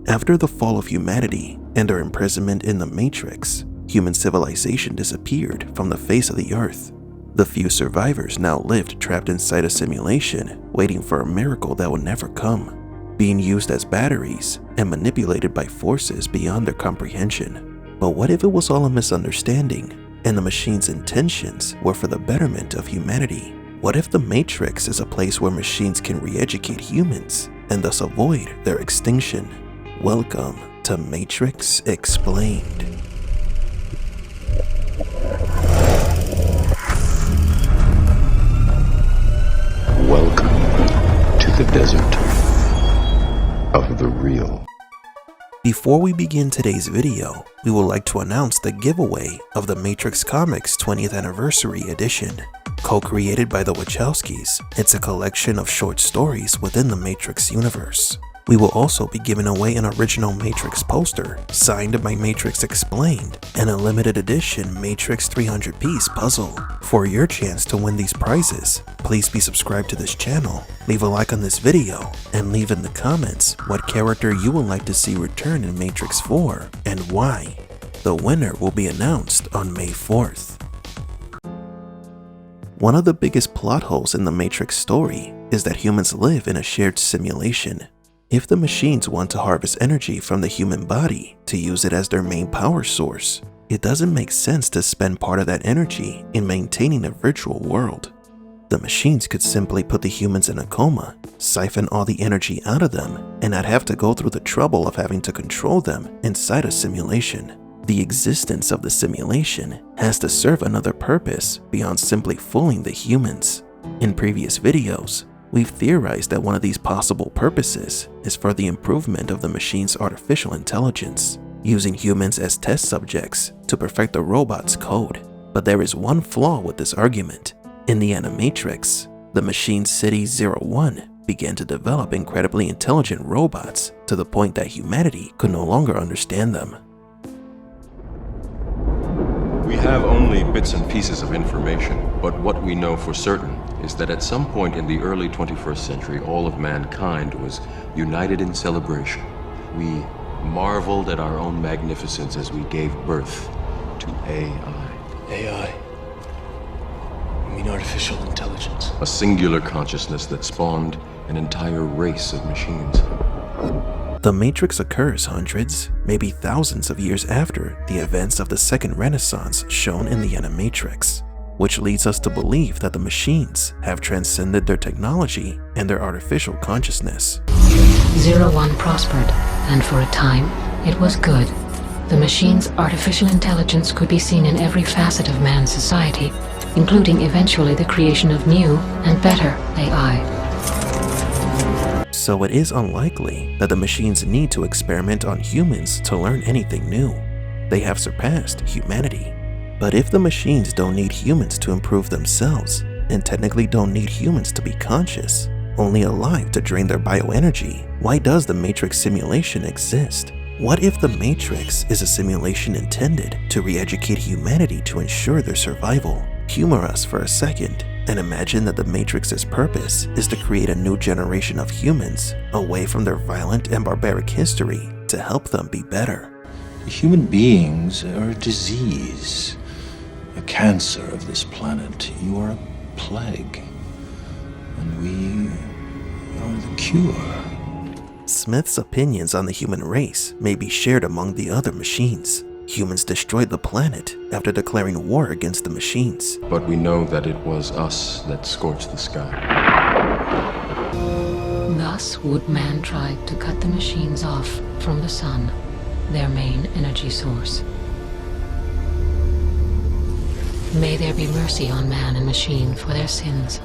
After the fall of humanity and their imprisonment in the Matrix, human civilization disappeared from the face of the earth. The few survivors now lived trapped inside a simulation, waiting for a miracle that would never come, being used as batteries and manipulated by forces beyond their comprehension. But what if it was all a misunderstanding, and the machine's intentions were for the betterment of humanity? What if the Matrix is a place where machines can re-educate humans and thus avoid their extinction? Welcome to Matrix Explained. Welcome to the desert of the real. Before we begin today's video, we would like to announce the giveaway of the Matrix Comics 20th Anniversary Edition. Co-created by the Wachowskis, it's a collection of short stories within the Matrix universe. We will also be giving away an original Matrix poster signed by Matrix Explained and a limited edition Matrix 300-piece puzzle. For your chance to win these prizes, please be subscribed to this channel, leave a like on this video, and leave in the comments what character you would like to see return in Matrix 4 and why. The winner will be announced on May 4th. One of the biggest plot holes in the Matrix story is that humans live in a shared simulation. If the machines want to harvest energy from the human body to use it as their main power source, it doesn't make sense to spend part of that energy in maintaining a virtual world. The machines could simply put the humans in a coma, siphon all the energy out of them, and not have to go through the trouble of having to control them inside a simulation. The existence of the simulation has to serve another purpose beyond simply fooling the humans. In previous videos, we've theorized that one of these possible purposes is for the improvement of the machine's artificial intelligence, using humans as test subjects to perfect the robot's code. But there is one flaw with this argument. In the Animatrix, the machine City 01 began to develop incredibly intelligent robots to the point that humanity could no longer understand them. We have only bits and pieces of information, but what we know for certain is that at some point in the early 21st century, all of mankind was united in celebration. We marveled at our own magnificence as we gave birth to AI. AI? You mean artificial intelligence? A singular consciousness that spawned an entire race of machines. The Matrix occurs hundreds, maybe thousands of years after the events of the Second Renaissance shown in the Animatrix, which leads us to believe that the machines have transcended their technology and their artificial consciousness. 01 prospered, and for a time, it was good. The machine's artificial intelligence could be seen in every facet of man's society, including eventually the creation of new and better AI. So it is unlikely that the machines need to experiment on humans to learn anything new. They have surpassed humanity. But if the machines don't need humans to improve themselves, and technically don't need humans to be conscious, only alive to drain their bioenergy, why does the Matrix simulation exist? What if the Matrix is a simulation intended to re-educate humanity to ensure their survival? Humor us for a second and imagine that the Matrix's purpose is to create a new generation of humans away from their violent and barbaric history to help them be better. Human beings are a disease, a cancer of this planet. You are a plague, and we are the cure. Smith's opinions on the human race may be shared among the other machines. Humans destroyed the planet after declaring war against the machines. But we know that it was us that scorched the sky. Thus would man try to cut the machines off from the sun, their main energy source. May there be mercy on man and machine for their sins.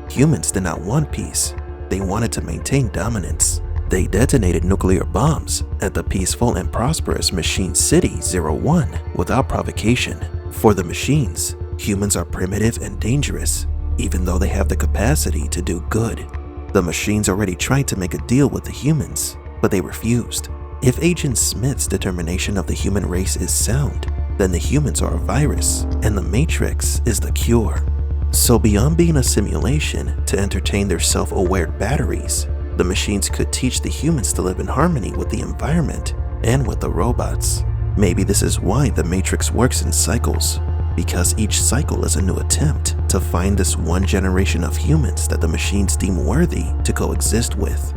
Humans did not want peace. They wanted to maintain dominance. They detonated nuclear bombs at the peaceful and prosperous Machine City 01 without provocation. For the machines, humans are primitive and dangerous, even though they have the capacity to do good. The machines already tried to make a deal with the humans, but they refused. If Agent Smith's determination of the human race is sound, then the humans are a virus, and the Matrix is the cure. So beyond being a simulation to entertain their self-aware batteries, the machines could teach the humans to live in harmony with the environment and with the robots. Maybe this is why the Matrix works in cycles, because each cycle is a new attempt to find this one generation of humans that the machines deem worthy to coexist with.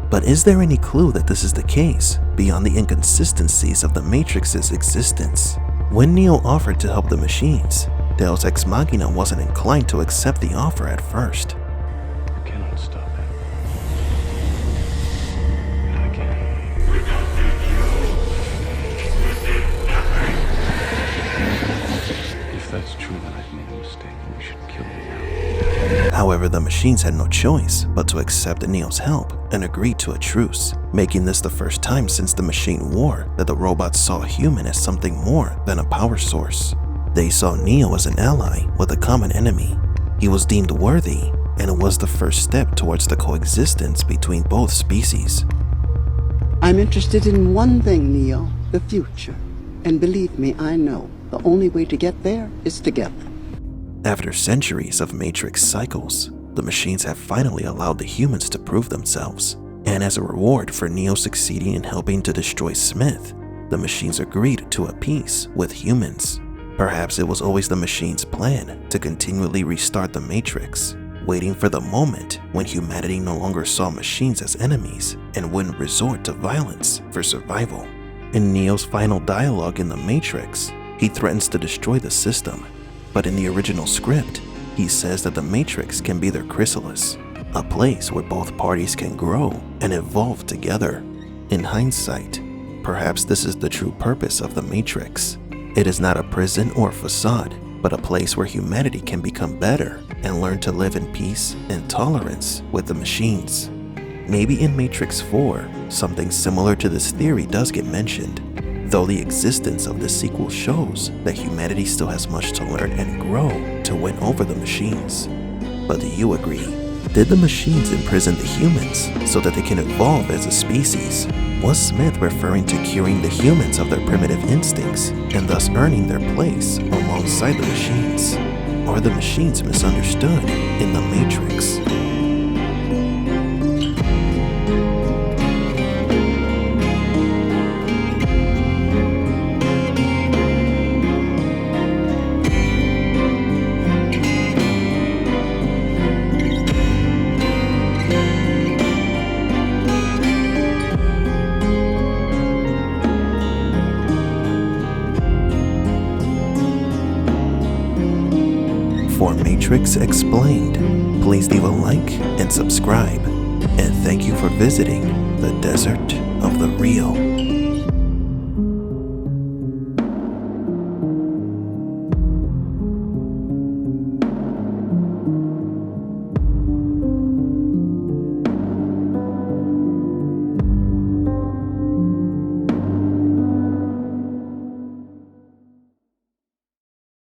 But is there any clue that this is the case beyond the inconsistencies of the Matrix's existence? When Neo offered to help the machines, Deus Ex Machina wasn't inclined to accept the offer at first. You cannot stop it. Not again. If that's true, then I've made a mistake and we should kill me now. However, the machines had no choice but to accept Neo's help and agreed to a truce, making this the first time since the machine war that the robots saw a human as something more than a power source. They saw Neo as an ally with a common enemy. He was deemed worthy, and it was the first step towards the coexistence between both species. I'm interested in one thing, Neo, the future. And believe me, I know the only way to get there is together. After centuries of Matrix cycles, the machines have finally allowed the humans to prove themselves. And as a reward for Neo succeeding in helping to destroy Smith, the machines agreed to a peace with humans. Perhaps it was always the machines' plan to continually restart the Matrix, waiting for the moment when humanity no longer saw machines as enemies and wouldn't resort to violence for survival. In Neo's final dialogue in the Matrix, he threatens to destroy the system, but in the original script, he says that the Matrix can be their chrysalis, a place where both parties can grow and evolve together. In hindsight, perhaps this is the true purpose of the Matrix. It is not a prison or facade, but a place where humanity can become better and learn to live in peace and tolerance with the machines. Maybe in Matrix 4, something similar to this theory does get mentioned, though the existence of this sequel shows that humanity still has much to learn and grow to win over the machines. But do you agree? Did the machines imprison the humans so that they can evolve as a species? Was Smith referring to curing the humans of their primitive instincts and thus earning their place alongside the machines? Are the machines misunderstood in the Matrix? For Matrix Explained, please leave a like and subscribe. And thank you for visiting the Desert of the Real.